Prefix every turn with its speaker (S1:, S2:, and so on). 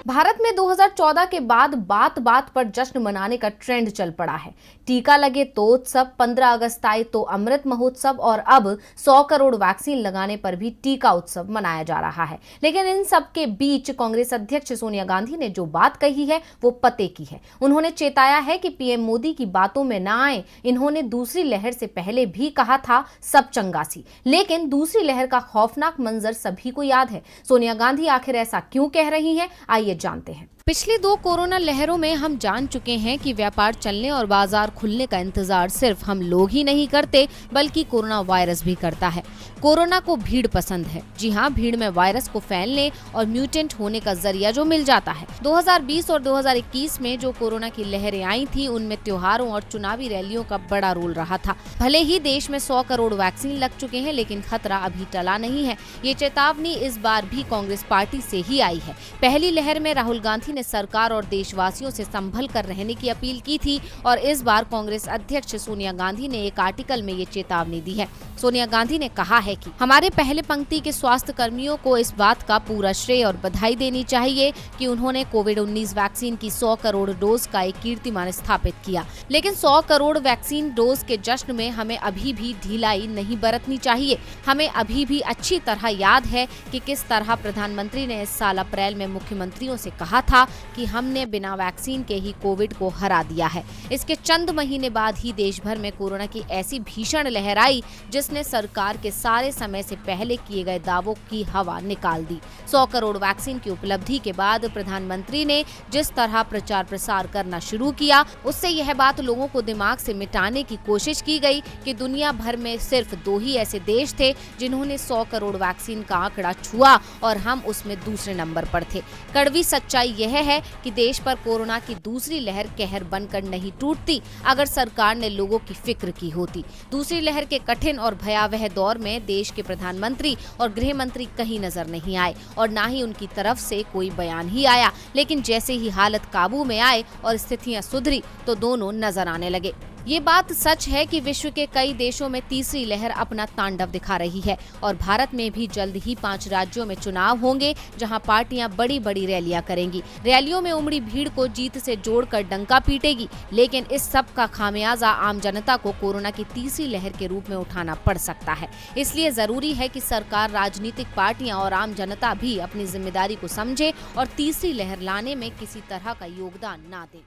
S1: भारत में 2014 के बाद बात बात पर जश्न मनाने का ट्रेंड चल पड़ा है। टीका लगे तो उत्सव, 15 अगस्त आए तो अमृत महोत्सव और अब 100 करोड़ वैक्सीन लगाने पर भी टीका उत्सव मनाया जा रहा है। लेकिन इन सब के बीच कांग्रेस अध्यक्ष सोनिया गांधी ने जो बात कही है वो पते की है। उन्होंने चेताया है कि पीएम मोदी की बातों में ना आए। इन्होंने दूसरी लहर से पहले भी कहा था सब चंगासी, लेकिन दूसरी लहर का खौफनाक मंजर सभी को याद है। सोनिया गांधी आखिर ऐसा क्यों कह रही हैं, आइए जानते हैं। पिछली 2 कोरोना लहरों में हम जान चुके हैं कि व्यापार चलने और बाजार खुलने का इंतजार सिर्फ हम लोग ही नहीं करते, बल्कि कोरोना वायरस भी करता है। कोरोना को भीड़ पसंद है। जी हाँ, भीड़ में वायरस को फैलने और म्यूटेंट होने का जरिया जो मिल जाता है। 2020 और 2021 में जो कोरोना की लहरें आई थी, उनमें त्योहारों और चुनावी रैलियों का बड़ा रोल रहा था। भले ही देश में 100 करोड़ वैक्सीन लग चुके हैं, लेकिन खतरा अभी टला नहीं है। ये चेतावनी इस बार भी कांग्रेस पार्टी से ही आई है। पहली लहर में राहुल गांधी ने सरकार और देशवासियों से संभल कर रहने की अपील की थी और इस बार कांग्रेस अध्यक्ष सोनिया गांधी ने एक आर्टिकल में ये चेतावनी दी है। सोनिया गांधी ने कहा है कि हमारे पहले पंक्ति के स्वास्थ्य कर्मियों को इस बात का पूरा श्रेय और बधाई देनी चाहिए कि उन्होंने कोविड-19 वैक्सीन की 100 करोड़ डोज का एक कीर्तिमान स्थापित किया। लेकिन 100 करोड़ वैक्सीन डोज के जश्न में हमें अभी भी ढिलाई नहीं बरतनी चाहिए। हमें अभी भी अच्छी तरह याद है कि किस तरह प्रधानमंत्री ने इस साल अप्रैल में मुख्यमंत्रियों से कहा था कि हमने बिना वैक्सीन के ही कोविड को हरा दिया है। इसके चंद महीने बाद ही देश भर में कोरोना की ऐसी भीषण लहर आई जिसने सरकार के सारे समय से पहले किए गए दावों की हवा निकाल दी। 100 करोड़ वैक्सीन की उपलब्धि के बाद प्रधानमंत्री ने जिस तरह प्रचार प्रसार करना शुरू किया, उससे यह बात लोगों को दिमाग से मिटाने की कोशिश की गई कि दुनिया भर में सिर्फ 2 ही ऐसे देश थे जिन्होंने 100 करोड़ वैक्सीन का आंकड़ा छुआ और हम उसमें दूसरे नंबर पर थे। कड़वी सच्चाई यह है कि देश पर कोरोना की दूसरी लहर कहर बनकर नहीं टूटती अगर सरकार ने लोगों की फिक्र की होती। दूसरी लहर के कठिन और भयावह दौर में देश के प्रधानमंत्री और गृह मंत्री कहीं नजर नहीं आए और ना ही उनकी तरफ से कोई बयान ही आया। लेकिन जैसे ही हालत काबू में आए और स्थितियां सुधरी तो दोनों नजर आने लगे। ये बात सच है कि विश्व के कई देशों में तीसरी लहर अपना तांडव दिखा रही है और भारत में भी जल्द ही 5 राज्यों में चुनाव होंगे जहां पार्टियां बड़ी बड़ी रैलियां करेंगी। रैलियों में उमड़ी भीड़ को जीत से जोड़कर डंका पीटेगी, लेकिन इस सब का खामियाजा आम जनता को कोरोना की तीसरी लहर के रूप में उठाना पड़ सकता है। इसलिए जरूरी है कि सरकार, राजनीतिक पार्टियां और आम जनता भी अपनी जिम्मेदारी को समझे और तीसरी लहर लाने में किसी तरह का योगदान ना दे।